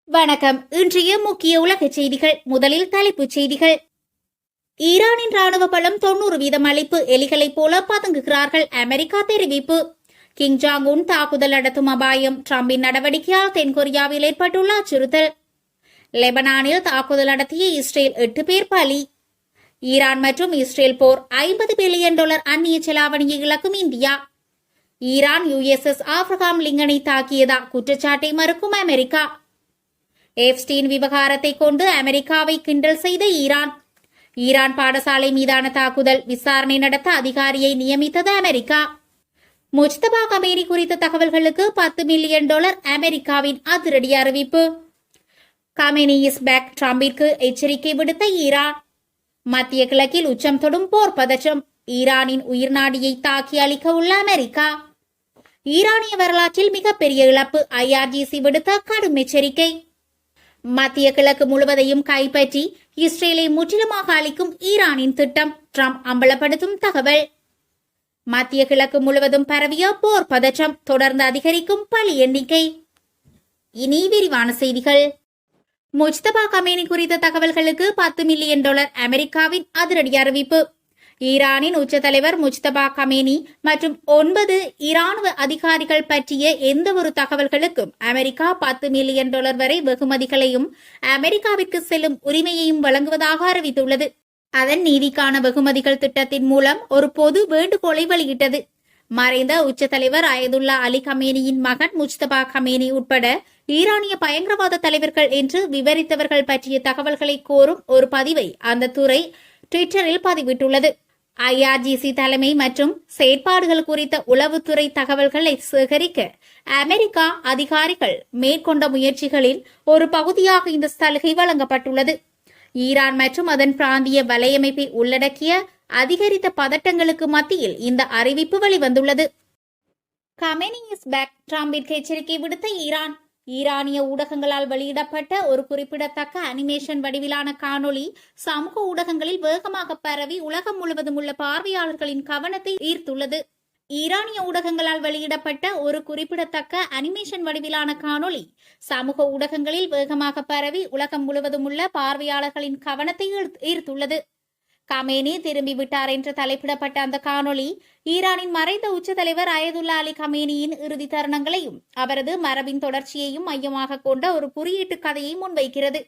வணக்கம். இன்றைய முக்கிய உலக செய்திகள். முதலில் தலைப்புச் செய்திகள். ஈரானின் ராணுவ பலம் 90% அளிப்பு. எலிகளைப் போல பதுங்குகிறார்கள். அமெரிக்கா தெரிவிப்பு. கிம் ஜாங் உன் தாக்குதல் நடத்தும் அபாயம். டிரம்பின் நடவடிக்கையால் தென்கொரியாவில் ஏற்பட்டுள்ள அச்சுறுத்தல். லெபனானில் தாக்குதல் நடத்திய இஸ்ரேல் 8 பேர் பலி. ஈரான் மற்றும் இஸ்ரேல் போர். $50 பில்லியன் அந்நிய செலாவணியை இழக்கும் இந்தியா. ஈரான் USS ஆப்ரஹாம் லிங்கனை தாக்கியதா குற்றச்சாட்டை மறுக்கும் அமெரிக்கா. எப்ஸ்டீன் விவகாரத்தை கொண்டு அமெரிக்காவை கிண்டல் செய்த ஈரான். ஈரான் பாடசாலை மீதான தாக்குதல். விசாரணை நடத்த அதிகாரியை நியமித்தது அமெரிக்கா. முஜ்தபா கமேனி குறித்த தகவல்களுக்கு $10 மில்லியன் அமெரிக்காவின் அதிரடி அறிவிப்பு. Khamenei is back. டிரம்பிற்கு எச்சரிக்கை விடுத்த ஈரான். மத்திய கிழக்கில் உச்சம் தொடும் போர் பதற்றம். ஈரானின் உயிர்நாடியை தாக்கி அளிக்க உள்ள அமெரிக்கா. ஈரானிய வரலாற்றில் மிகப்பெரிய இழப்பு. IRGC விடுத்த கடும் எச்சரிக்கை. மத்திய கிழக்கு முழுவதையும் கைப்பற்றி இஸ்ரேலை முற்றிலுமாக அளிக்கும் ஈரானின் திட்டம். ட்ரம்ப் அம்பலப்படுத்தும் தகவல். மத்திய கிழக்கு முழுவதும் பரவிய போர் பதற்றம். தொடர்ந்து அதிகரிக்கும் பலி எண்ணிக்கை. இனி விரிவான செய்திகள். முஜ்தபா கமேனி குறித்த தகவல்களுக்கு $10 மில்லியன் அமெரிக்காவின் அதிரடி அறிவிப்பு. ஈரானின் உச்ச தலைவர் முஜ்தபா கமேனி மற்றும் 9 இராணுவ அதிகாரிகள் பற்றிய எந்த ஒரு தகவல்களுக்கும் அமெரிக்கா $10 மில்லியன் வரை வெகுமதிகளையும் அமெரிக்காவிற்கு செல்லும் உரிமையையும் வழங்குவதாக அறிவித்துள்ளது. அதன் நீதிக்கான வெகுமதிகள் திட்டத்தின் மூலம் ஒரு பொது வேண்டுகோளை வெளியிட்டது. மறைந்த உச்ச தலைவர் அயதுல்லா அலி கமேனியின் மகன் முஜ்தபா கமேனி உட்பட ஈரானிய பயங்கரவாத தலைவர்கள் என்று விவரித்தவர்கள் பற்றிய தகவல்களை கோரும் ஒரு பதிவை அந்த துறை ட்விட்டரில் பதிவிட்டுள்ளது. IRGC தலைமை மற்றும் செயற்பாடுகள் குறித்த உளவுத்துறை தகவல்களை சேகரிக்க அமெரிக்கா அதிகாரிகள் மேற்கொண்ட முயற்சிகளில் ஒரு பகுதியாக இந்த சலுகை வழங்கப்பட்டுள்ளது. ஈரான் மற்றும் அதன் பிராந்திய வலையமைப்பை உள்ளடக்கிய அதிகரித்த பதட்டங்களுக்கு மத்தியில் இந்த அறிவிப்பு வெளிவந்துள்ளது. Khamenei is back. டிரம்பிற்கு எச்சரிக்கை விடுத்த ஈரான். ஈரானிய ஊடகங்களால் வெளியிடப்பட்ட ஒரு குறிப்பிடத்தக்க அனிமேஷன் வடிவிலான காணொளி சமூக ஊடகங்களில் வேகமாக பரவி உலகம் முழுவதும் உள்ள பார்வையாளர்களின் கவனத்தை ஈர்த்துள்ளது. ஈரானிய ஊடகங்களால் வெளியிடப்பட்ட ஒரு குறிப்பிடத்தக்க அனிமேஷன் வடிவிலான காணொளி சமூக ஊடகங்களில் வேகமாக பரவி உலகம் முழுவதும் உள்ள பார்வையாளர்களின் கவனத்தை ஈர்த்துள்ளது. கமேனி திரும்பிவிட்டார் என்று தலைப்பிடப்பட்ட அந்த காணொளி ஈரானின் மறைந்த உச்ச தலைவர் அயதுல்லா அலி கமேனியின் இறுதி தருணங்களையும் அவரது மரபின் தொடர்ச்சியையும் மையமாக கொண்ட ஒரு குறியீட்டு கதையை முன்வைக்கிறது.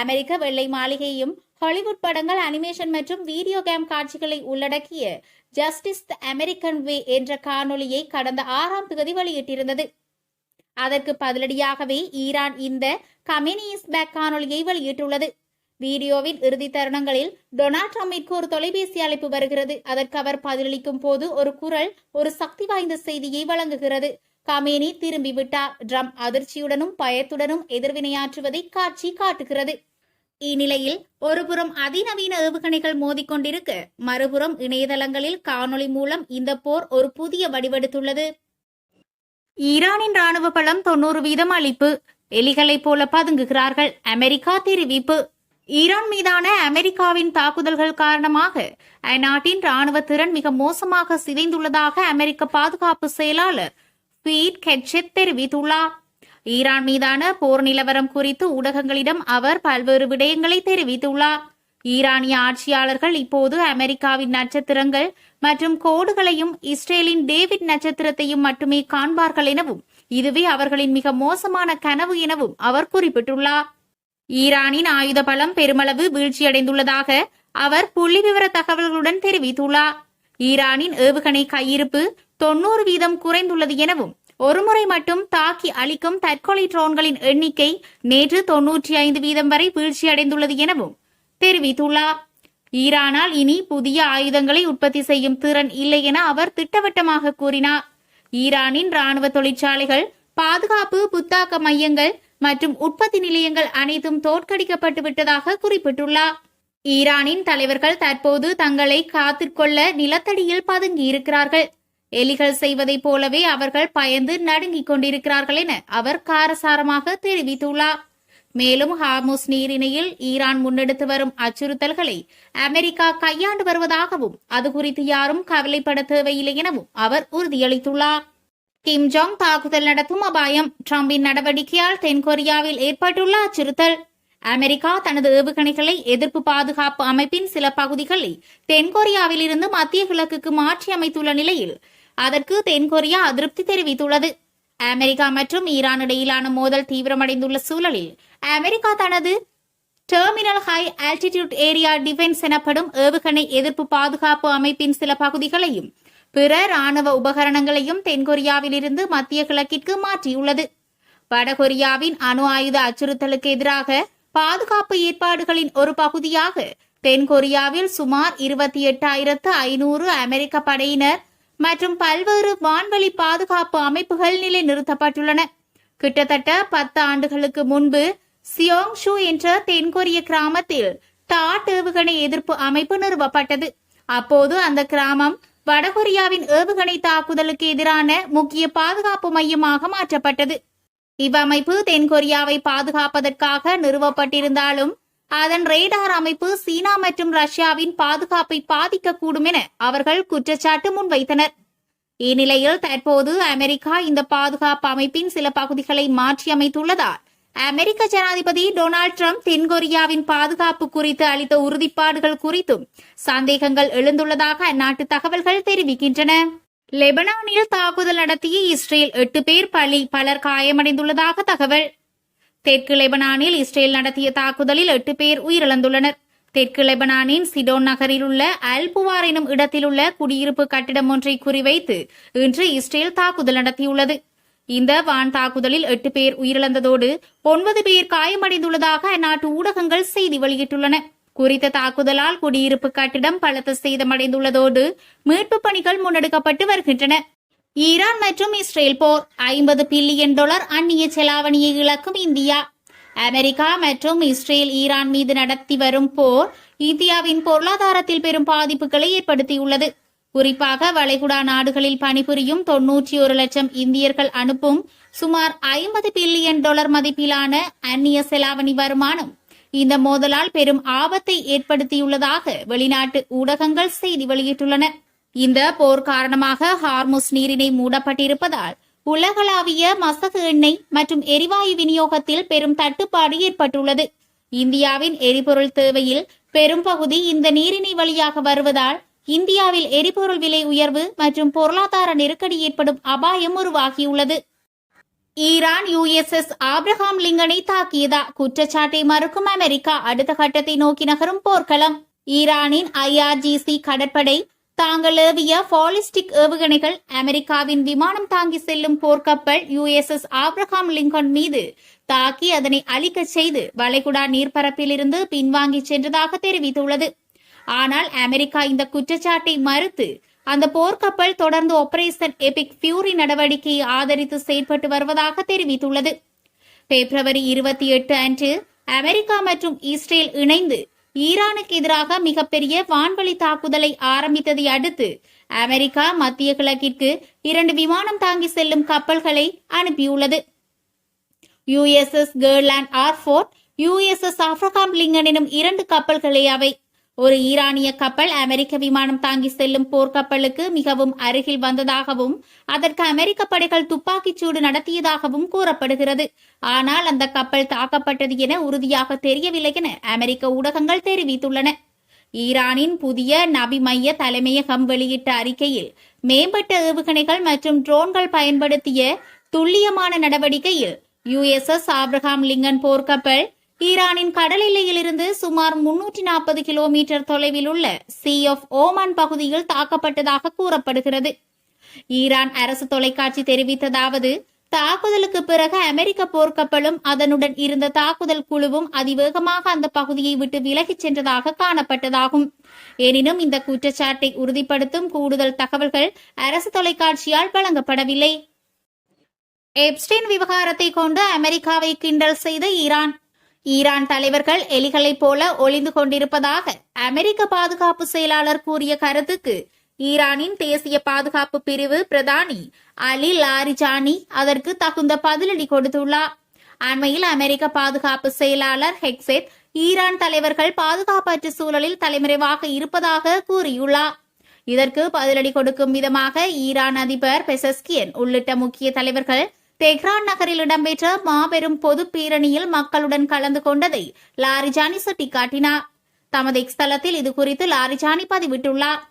அமெரிக்க வெள்ளை மாளிகையும் ஹாலிவுட் படங்கள், அனிமேஷன் மற்றும் வீடியோ கேம் காட்சிகளை உள்ளடக்கிய ஜஸ்டிஸ் தி அமெரிக்கன் வே என்ற காணொளியை கடந்த 6ஆம் தேதி வெளியிட்டிருந்தது. அதற்கு பதிலடியாகவே ஈரான் இந்த கமேனி இஸ் பேக் காணொளியை வெளியிட்டுள்ளது. வீடியோவின் இறுதி தருணங்களில் டொனால்ட் ட்ரம்பிற்கு ஒரு தொலைபேசி அழைப்பு வருகிறது. அதற்கு அவர் பதிலளிக்கும் போது ஒரு குரல் ஒரு சக்தி வாய்ந்த செய்தியை வழங்குகிறது. கமேனி திரும்பிவிட்டார். ட்ரம்ப் அதிர்ச்சியுடனும் பயத்துடனும் எதிர்வினையாற்றுவதை காட்சி காட்டுகிறது. இந்நிலையில் ஒருபுறம் அதிநவீன ஏவுகணைகள் மோதிக்கொண்டிருக்க, மறுபுறம் இணையதளங்களில் காணொளி மூலம் இந்த போர் ஒரு புதிய வடிவெடுத்துள்ளது. ஈரானின் ராணுவ பலம் 90% அளிப்பு. எலிகளைப் போல பதுங்குகிறார்கள். அமெரிக்கா தெரிவிப்பு. ஈரான் மீதான அமெரிக்காவின் தாக்குதல்கள் காரணமாக அந்நாட்டின் ராணுவ திறன் மிக மோசமாக சிதைந்துள்ளதாக அமெரிக்க பாதுகாப்பு செயலாளர் பீட் ஹெக்செட் தெரிவித்துள்ளார். ஈரான் மீதான போர் நிலவரம் குறித்து ஊடகங்களிடம் அவர் பல்வேறு விடயங்களை தெரிவித்துள்ளார். ஈரானிய ஆட்சியாளர்கள் இப்போது அமெரிக்காவின் நட்சத்திரங்கள் மற்றும் கோடுகளையும் இஸ்ரேலின் டேவிட் நட்சத்திரத்தையும் மட்டுமே காண்பார்கள் எனவும் இதுவே அவர்களின் மிக மோசமான கனவு எனவும் அவர் குறிப்பிட்டுள்ளார். ஈரானின் ஆயுத பலம் பெருமளவு வீழ்ச்சியடைந்துள்ளதாக அவர் புள்ளிவிவர தகவல்களுடன் தெரிவித்துள்ளார். ஈரானின் ஏவுகணை கையிருப்பு 90% குறைந்துள்ளது எனவும் ஒருமுறை மட்டும் தாக்கி அளிக்கும் தற்கொலை ட்ரோன்களின் எண்ணிக்கை நேற்று 95% வரை வீழ்ச்சியடைந்துள்ளது எனவும் தெரிவித்துள்ளார். ஈரானால் இனி புதிய ஆயுதங்களை உற்பத்தி செய்யும் திறன் இல்லை என அவர் திட்டவட்டமாக கூறினார். ஈரானின் ராணுவ தொழிற்சாலைகள், பாதுகாப்பு, புத்தாக்க மையங்கள் மற்றும் உற்பத்தி நிலையங்கள் அனைத்தும் தோற்கடிக்கப்பட்டு விட்டதாக குறிப்பிட்டுள்ளார். ஈரானின் தலைவர்கள் தற்போது தங்களை காத்துக்கொள்ள நிலத்தடியில் பதுங்கியிருக்கிறார்கள். எலிகள் செய்வதைப் போலவே அவர்கள் பயந்து நடுங்கிக் கொண்டிருக்கிறார்கள் என அவர் காரசாரமாக தெரிவித்துள்ளார். மேலும் ஹார்முஸ் நீரிணையில் ஈரான் முன்னெடுத்து வரும் அச்சுறுத்தல்களை அமெரிக்கா கையாண்டு வருவதாகவும் அது குறித்து யாரும் கவலைப்பட தேவையில்லை எனவும் அவர் உறுதியளித்துள்ளார். கிம் ஜாங் தாக்குதல் நடத்தும் அபாயம். டிரம்பின் நடவடிக்கையால் தென்கொரியாவில் ஏற்பட்டுள்ள அச்சுறுத்தல். அமெரிக்கா தனது ஏவுகணைகளை எதிர்ப்பு பாதுகாப்பு அமைப்பின் சில பகுதிகளை தென்கொரியாவில் இருந்து மத்திய கிழக்குக்கு மாற்றி அமைத்துள்ள நிலையில் அதற்கு தென்கொரியா அதிருப்தி தெரிவித்துள்ளது. அமெரிக்கா மற்றும் ஈரான் இடையிலான மோதல் தீவிரமடைந்துள்ள சூழலில் அமெரிக்கா தனது terminal high altitude area defence எனப்படும் ஏவுகணை எதிர்ப்பு பாதுகாப்பு அமைப்பின் சில பகுதிகளையும் பிற ராணுவ உபகரணங்களையும் தென்கொரியாவில் இருந்து மத்திய கிழக்கிற்கு மாற்றியுள்ளது. வடகொரியாவின் அணு ஆயுத அச்சுறுத்தலுக்கு எதிராக பாதுகாப்பு ஏற்பாடுகளின் ஒரு பகுதியாக தென்கொரியாவில் சுமார் 28,500 அமெரிக்க படையினர் மற்றும் பல்வேறு வான்வழி பாதுகாப்பு அமைப்புகள் நிலைநிறுத்தப்பட்டுள்ளன. கிட்டத்தட்ட 10 ஆண்டுகளுக்கு முன்பு சியோங்ஷு என்ற தென்கொரிய கிராமத்தில் டாட் ஏவுகணை எதிர்ப்பு அமைப்பு நிறுவப்பட்டது. அப்போது அந்த கிராமம் வடகொரியாவின் ஏவுகணை தாக்குதலுக்கு எதிரான முக்கிய பாதுகாப்பு மையமாக மாற்றப்பட்டது. இவ்வமைப்பு தென்கொரியாவை பாதுகாப்பதற்காக நிறுவப்பட்டிருந்தாலும் அதன் ரேடார் அமைப்பு சீனா மற்றும் ரஷ்யாவின் பாதுகாப்பை பாதிக்கக்கூடும் என அவர்கள் குற்றச்சாட்டு முன்வைத்தனர். இந்நிலையில் தற்போது அமெரிக்கா இந்த பாதுகாப்பு அமைப்பின் சில பகுதிகளை மாற்றியமைத்துள்ளதால் அமெரிக்க ஜனாதிபதி டொனால்டு டிரம்ப் தென்கொரியாவின் பாதுகாப்பு குறித்து அளித்த உறுதிப்பாடுகள் குறித்தும் சந்தேகங்கள் எழுந்துள்ளதாக அந்நாட்டு தகவல்கள் தெரிவிக்கின்றன. லெபனானில் தாக்குதல் நடத்திய இஸ்ரேல் 8 பேர் பலி, பலர் காயமடைந்துள்ளதாக தகவல். தெற்கு லெபனானில் இஸ்ரேல் நடத்திய தாக்குதலில் 8 பேர் உயிரிழந்துள்ளனர். தெற்கு லெபனானின் சிடோன் நகரில் உள்ள அல்புவார் எனும் இடத்தில் உள்ள குடியிருப்பு கட்டிடம் ஒன்றை குறிவைத்து இன்று இஸ்ரேல் தாக்குதல் நடத்தியுள்ளது. இந்த வான் தாக்குதலில் 8 பேர் உயிரிழந்ததோடு 9 பேர் காயமடைந்துள்ளதாக அந்நாட்டு ஊடகங்கள் செய்தி வெளியிட்டுள்ளன. குறித்த தாக்குதலால் குடியிருப்பு கட்டிடம் பலத்த சேதமடைந்துள்ளதோடு மீட்பு பணிகள் முன்னெடுக்கப்பட்டு வருகின்றன. ஈரான் மற்றும் இஸ்ரேல் போர். $50 பில்லியன் அந்நிய செலாவணியை இழக்கும் இந்தியா. அமெரிக்கா மற்றும் இஸ்ரேல் ஈரான் மீது நடத்தி வரும் போர் இந்தியாவின் பொருளாதாரத்தில் பெரும் பாதிப்புகளை ஏற்படுத்தியுள்ளது. குறிப்பாக வளைகுடா நாடுகளில் பணிபுரியும் 91 லட்சம் இந்தியர்கள் அனுப்பும் சுமார் $50 பில்லியன் மதிப்பிலான அந்நிய செலாவணி வருமானம் இந்த மோதலால் பெரும் ஆபத்தை ஏற்படுத்தியுள்ளதாக வெளிநாட்டு ஊடகங்கள் செய்தி வெளியிட்டுள்ளன. இந்த போர் காரணமாக ஹார்முஸ் நீரிணை மூடப்பட்டிருப்பதால் உலகளாவிய மசகு எண்ணெய் மற்றும் எரிவாயு விநியோகத்தில் பெரும் தட்டுப்பாடு ஏற்பட்டுள்ளது. இந்தியாவின் எரிபொருள் தேவையில் பெரும் பகுதி இந்த நீரிணை வழியாக வருவதால் இந்தியாவில் எரிபொருள் விலை உயர்வு மற்றும் பொருளாதார நெருக்கடி ஏற்படும் அபாயம் உருவாகியுள்ளது. ஈரான் USS ஆப்ரஹாம் லிங்கனை தாக்கியதா குற்றச்சாட்டை மறுக்கும் அமெரிக்கா. அடுத்த கட்டத்தை நோக்கி நகரும் போர்க்களம். ஈரானின் IRGC கடற்படை தாங்கள் ஏவிய பாலிஸ்டிக் ஏவுகணைகள் அமெரிக்காவின் விமானம் தாங்கி செல்லும் போர்க்கப்பல் USS ஆப்ரஹாம் லிங்கன் மீது தாக்கி அதனை அழிக்கச் செய்து வளைகுடா நீர்ப்பரப்பிலிருந்து பின்வாங்கி சென்றதாக தெரிவித்துள்ளது. ஆனால் அமெரிக்கா இந்த குற்றச்சாட்டை மறுத்து அந்த போர்க்கப்பல் தொடர்ந்து ஆபரேஷன் எபிக் ஃபியூரி நடவடிக்கையை ஆதரித்து செயல்பட்டு வருவதாக தெரிவித்துள்ளது. பிப்ரவரி 28 அன்று அமெரிக்கா மற்றும் இஸ்ரேல் இணைந்து ஈரானுக்கு எதிராக மிகப்பெரிய வான்வழி தாக்குதலை ஆரம்பித்ததை அடுத்து அமெரிக்கா மத்திய கிழக்கிற்கு 2 விமானம் தாங்கி செல்லும் கப்பல்களை அனுப்பியுள்ளது. USS கேர்லாண்ட் ஆர்ஃபோர்ட், USS ஆப்ரஹாம் லிங்கன் எனும் 2 கப்பல்களே அவை. ஒரு ஈரானிய கப்பல் அமெரிக்க விமானம் தாங்கி செல்லும் போர்க்கப்பலுக்கு மிகவும் அருகில் வந்ததாகவும் அதற்கு அமெரிக்க படைகள் துப்பாக்கிச் சூடு நடத்தியதாகவும் கூறப்படுகிறது. ஆனால் அந்த கப்பல் தாக்கப்பட்டது என உறுதியாக தெரியவில்லை என அமெரிக்க ஊடகங்கள் தெரிவித்துள்ளன. ஈரானின் புதிய நபி மைய தலைமையகம் வெளியிட்ட அறிக்கையில் மேம்பட்ட ஏவுகணைகள் மற்றும் ட்ரோன்கள் பயன்படுத்திய துல்லியமான நடவடிக்கையில் USS ஆப்ரஹாம் லிங்கன் போர்க்கப்பல் ஈரானின் கடல் எல்லையிலிருந்து சுமார் 340 கிலோமீட்டர் தொலைவில் உள்ள சி ஆஃப் ஓமான் பகுதியில் தாக்கப்பட்டதாக கூறப்படுகிறது. ஈரான் அரசு தொலைக்காட்சி தெரிவித்ததாவது, தாக்குதலுக்கு பிறகு அமெரிக்க போர்க்கப்பலும் அதனுடன் இருந்த தாக்குதல் குழுவும் அதிவேகமாக அந்த பகுதியை விட்டு விலகிச் சென்றதாக காணப்பட்டதாகும். எனினும் இந்த குற்றச்சாட்டை உறுதிப்படுத்தும் கூடுதல் தகவல்கள் அரசு தொலைக்காட்சியால் வழங்கப்படவில்லை. எப்ஸ்டைன் விவகாரத்தை கொண்டு அமெரிக்காவை கிண்டல் செய்த ஈரான் தலைவர்கள் எலிகளைப் போல ஒளிந்து கொண்டிருப்பதாக அமெரிக்க பாதுகாப்பு செயலாளர் கூறிய கருத்துக்கு ஈரானின் தேசிய பாதுகாப்பு பிரிவு பிரதானி அலி லாரிஜானி அதற்கு தகுந்த பதிலடி கொடுத்துள்ளார். அண்மையில் அமெரிக்க பாதுகாப்பு செயலாளர் ஹெக்செத் ஈரான் தலைவர்கள் பாதுகாப்பற்ற சூழலில் தலைமறைவாக இருப்பதாக கூறியுள்ளார். இதற்கு பதிலடி கொடுக்கும் விதமாக ஈரான் அதிபர் பெசஸ்கியன் உள்ளிட்ட முக்கிய தலைவர்கள் தெஹ்ரான் நகரில் இடம்பெற்ற மாபெரும் பொது பேரணியில் மக்களுடன் கலந்து கொண்டதை லாரிஜானி சுட்டிக்காட்டினார். தமது எக்ஸ் தளத்தில் இதுகுறித்து லாரிஜானி பதிவிட்டுள்ளார்.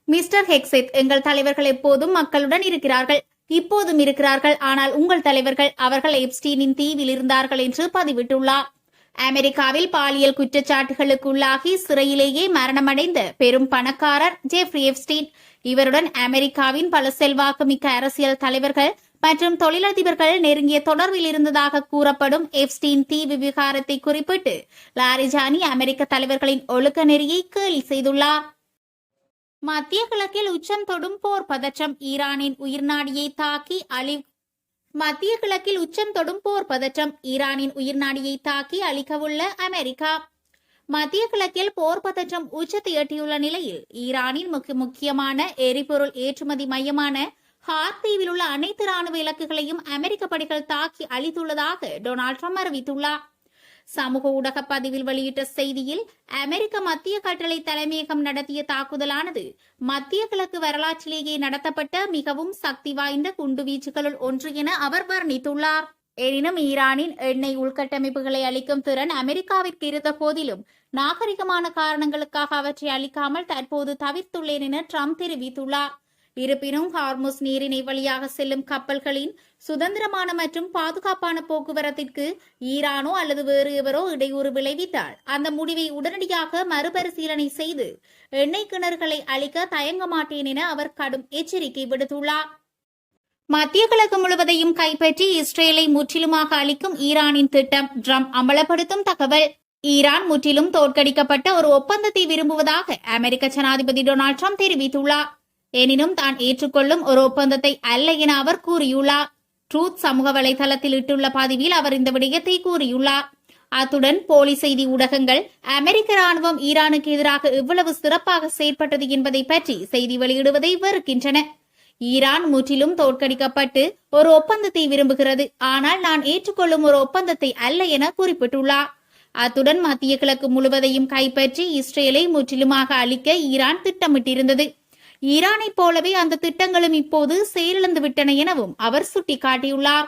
மிஸ்டர் ஹெக்ஸெத், எங்கள் தலைவர்கள் எப்போதும் மக்களுடன் இருக்கிறார்கள், இப்போதும் இருக்கிறார்கள். ஆனால் உங்கள் தலைவர்கள், அவர்கள் எப்ஸ்டீனின் தீவில் இருந்தார்கள் என்று பதிவிட்டுள்ளார். அமெரிக்காவில் பாலியல் குற்றச்சாட்டுகளுக்குள்ளாகி சிறையிலேயே மரணமடைந்த பெரும் பணக்காரர் ஜெஃப்ரி எப்ஸ்டீன். இவருடன் அமெரிக்காவின் பல செல்வாக்குமிக்க அரசியல் தலைவர்கள் மற்றும் தொழிலதிபர்கள் நெருங்கிய தொடர்பில் இருந்ததாக கூறப்படும் எப்ஸ்டீன் தீவு விவகாரத்தை குறிப்பிட்டு லாரிஜானி அமெரிக்க தலைவர்களின் ஒழுக்க நெறியை கேலி செய்துள்ளார். மத்திய கிழக்கில் உச்சம் தொடும் போர் பதற்றம், ஈரானின் உயிர்நாடியை தாக்கி மத்திய கிழக்கில் உச்சம் தொடும் போர் பதற்றம், ஈரானின் உயிர்நாடியை தாக்கி அழிக்கவுள்ள அமெரிக்கா. மத்திய கிழக்கில் போர் பதற்றம் உச்சத்தை எட்டியுள்ள நிலையில் ஈரானின் முக்கியமான எரிபொருள் ஏற்றுமதி மையமான ஹார்த் தீவில் உள்ள அனைத்து ராணுவ இலக்குகளையும் அமெரிக்க படைகள் தாக்கி அழித்துள்ளதாக டொனால்ட் ட்ரம்ப் அறிவித்துள்ளார். சமூக ஊடக பதிவில் வெளியிட்ட செய்தியில், அமெரிக்க மத்திய கட்டளை தலைமையகம் நடத்திய தாக்குதலானது மத்திய கிழக்கு வரலாற்றிலேயே நடத்தப்பட்ட மிகவும் சக்தி வாய்ந்த குண்டுவீச்சுகளுள் ஒன்று என அவர் வர்ணித்துள்ளார். எனினும் ஈரானின் எண்ணெய் உள்கட்டமைப்புகளை அளிக்கும் திறன் அமெரிக்காவிற்கு இருந்த போதிலும் நாகரிகமான காரணங்களுக்காக அவற்றை அளிக்காமல் தற்போது தவிர்த்துள்ளேன் என ட்ரம்ப் தெரிவித்துள்ளார். இருப்பினும் ஹார்முஸ் நீரிணை வழியாக செல்லும் கப்பல்களின் சுதந்திரமான மற்றும் பாதுகாப்பான போக்குவரத்திற்கு ஈரானோ அல்லது வேறு எவரோ இடையூறு விளைவித்தால் அந்த முடிவை உடனடியாக மறுபரிசீலனை செய்து எண்ணெய் கிணறுகளை அழிக்க தயங்க மாட்டேன் என அவர் கடும் எச்சரிக்கை விடுத்துள்ளார். மத்திய கிழக்கு முழுவதையும் கைப்பற்றி இஸ்ரேலை முற்றிலுமாக அழிக்கும் ஈரானின் திட்டம், ட்ரம்ப் அமலப்படுத்தும் தகவல். ஈரான் முற்றிலும் தோற்கடிக்கப்பட்ட ஒரு ஒப்பந்தத்தை விரும்புவதாக அமெரிக்க ஜனாதிபதி டொனால்ட் ட்ரம்ப் தெரிவித்துள்ளார். எனினும் தான் ஏற்றுக்கொள்ளும் ஒரு ஒப்பந்தத்தை அல்ல என அவர் கூறியுள்ளார். ட்ரூத் சமூக வலைதளத்தில் இட்டுள்ள பதிவில் அவர் இந்த விடயத்தை கூறியுள்ளார். அத்துடன் போலி செய்தி ஊடகங்கள் அமெரிக்க ராணுவம் ஈரானுக்கு எதிராக எவ்வளவு சிறப்பாக செயற்பட்டது என்பதை பற்றி செய்தி வெளியிடுவதை வெறுக்கின்றன. ஈரான் முற்றிலும் தோற்கடிக்கப்பட்டு ஒரு ஒப்பந்தத்தை விரும்புகிறது, ஆனால் நான் ஏற்றுக்கொள்ளும் ஒரு ஒப்பந்தத்தை அல்ல என குறிப்பிட்டுள்ளார். அத்துடன் மத்திய கிழக்கு முழுவதையும் கைப்பற்றி இஸ்ரேலை முற்றிலுமாக அழிக்க ஈரான் திட்டமிட்டிருந்தது. ஈரானைப் போலவே அந்த திட்டங்களும் இப்போது செயலிழந்துவிட்டன எனவும் அவர் சுட்டிக்காட்டியுள்ளார்.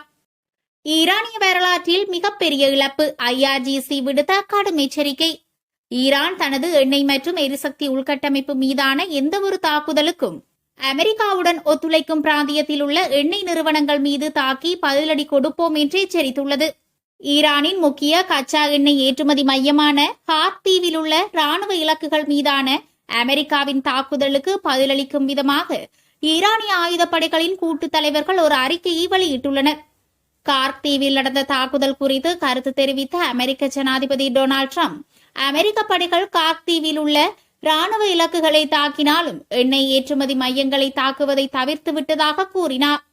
ஈரானிய வரலாற்றில் மிகப்பெரிய இழப்பு, IRGC விடுத்த கடும் எச்சரிக்கை. ஈரான் தனது எண்ணெய் மற்றும் எரிசக்தி உள்கட்டமைப்பு மீதான எந்தவொரு தாக்குதலுக்கும் அமெரிக்காவுடன் ஒத்துழைக்கும் பிராந்தியத்தில் உள்ள எண்ணெய் நிறுவனங்கள் மீது தாக்கி பதிலடி கொடுப்போம் என்று எச்சரித்துள்ளது. ஈரானின் முக்கிய கச்சா எண்ணெய் ஏற்றுமதி மையமான ஹார்த் தீவில் உள்ள ராணுவ இலக்குகள் மீதான அமெரிக்காவின் தாக்குதலுக்கு பதிலளிக்கும் விதமாக ஈரானிய ஆயுதப்படைகளின் கூட்டுத் தலைவர்கள் ஒரு அறிக்கையை வெளியிட்டுள்ளனர். கார்க் தீவில் நடந்த தாக்குதல் குறித்து கருத்து தெரிவித்த அமெரிக்க ஜனாதிபதி டொனால்ட் ட்ரம்ப், அமெரிக்க படைகள் கார்க் தீவில் உள்ள ராணுவ இலக்குகளை தாக்கினாலும் எண்ணெய் ஏற்றுமதி மையங்களை தாக்குவதை தவிர்த்து விட்டதாக கூறினார்.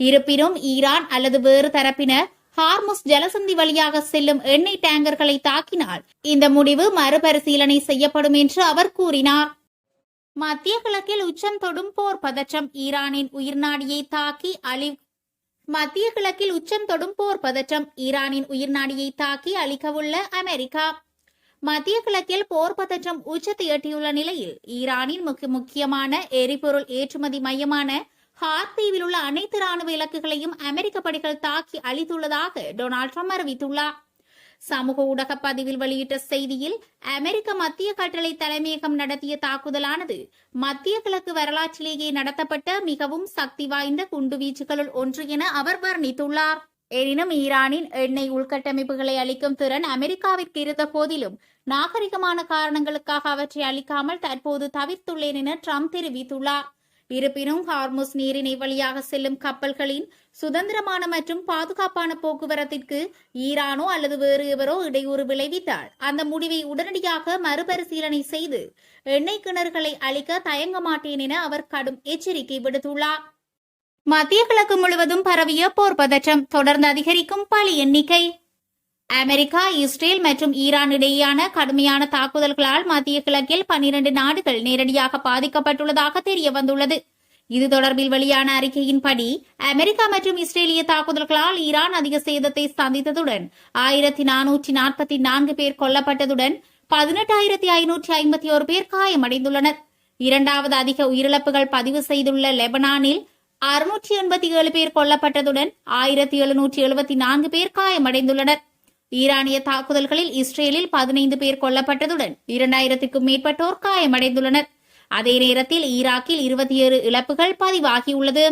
இருப்பினும் ஈரான் அல்லது வேறு தரப்பினர் ஹார்முஸ் ஜலசந்தி வழியாக செல்லும் எண்ணெய் டேங்கர்களை தாக்கினால் இந்த முடிவு மறுபரிசீலனை செய்யப்படும் என்று அவர் கூறினார். மத்திய கிழக்கில் உச்சம் தொடும் போர் பதற்றம், ஈரானின் உயிர்நாடியை தாக்கி மத்திய கிழக்கில் உச்சம் தொடும் போர் பதற்றம், ஈரானின் உயிர்நாடியை தாக்கி அழிக்கவுள்ள அமெரிக்கா. மத்திய கிழக்கில் போர் பதற்றம் உச்சத்தை எட்டியுள்ள நிலையில் ஈரானின் முக்கியமான எரிபொருள் ஏற்றுமதி மையமான ஹார்த் தீவில் உள்ள அனைத்து ராணுவ இலக்குகளையும் அமெரிக்க படைகள் தாக்கி அழித்துள்ளதாக டொனால்ட் ட்ரம்ப் அறிவித்துள்ளார். சமூக ஊடக பதிவில் வெளியிட்ட செய்தியில், அமெரிக்க மத்திய கட்டளை தலைமையகம் நடத்திய தாக்குதலானது மத்திய கிழக்கு வரலாற்றிலேயே நடத்தப்பட்ட மிகவும் சக்தி வாய்ந்த குண்டுவீச்சுகளுள் ஒன்று என அவர் வர்ணித்துள்ளார். எனினும் ஈரானின் எண்ணெய் உள்கட்டமைப்புகளை அளிக்கும் திறன் அமெரிக்காவிற்கு இருந்த போதிலும் நாகரிகமான காரணங்களுக்காக அவற்றை அளிக்காமல் தற்போது தவிர்த்துள்ளேன் என ட்ரம்ப் தெரிவித்துள்ளார். இருப்பினும் ஹார்முஸ் நீரிணை வழியாக செல்லும் கப்பல்களின் சுதந்திரமான மற்றும் பாதுகாப்பான போக்குவரத்திற்கு ஈரானோ அல்லது வேறு எவரோ இடையூறு விளைவித்தால் அந்த முடிவை உடனடியாக மறுபரிசீலனை செய்து எண்ணெய் கிணறுகளை அழிக்க தயங்க மாட்டேன் என அவர் கடும் எச்சரிக்கை விடுத்துள்ளார். மத்திய கிழக்கு முழுவதும் பரவிய போர் பதற்றம், தொடர்ந்து அதிகரிக்கும் பலி எண்ணிக்கை. அமெரிக்கா, இஸ்ரேல் மற்றும் ஈரான் இடையேயான கடுமையான தாக்குதல்களால் மத்திய கிழக்கில் 12 நாடுகள் நேரடியாக பாதிக்கப்பட்டுள்ளதாக தெரிய வந்துள்ளது. இது தொடர்பில் வெளியான அறிக்கையின்படி, அமெரிக்கா மற்றும் இஸ்ரேலிய தாக்குதல்களால் ஈரான் அதிக சேதத்தை சந்தித்ததுடன் 1444 பேர் கொல்லப்பட்டதுடன் 18,551 பேர் காயமடைந்துள்ளனர். இரண்டாவது அதிக உயிரிழப்புகள் பதிவு செய்துள்ள லெபனானில் 687 பேர் கொல்லப்பட்டதுடன் 1774 பேர் காயமடைந்துள்ளனர். ஈரானிய தாக்குதல்களில் இஸ்ரேலில் 15 பேர் கொல்லப்பட்டதுடன் 2000க்கும் மேற்பட்டோர் காயமடைந்துள்ளனர். அதே நேரத்தில் ஈராக்கில் 27 இழப்புகள் பதிவாகியுள்ளது.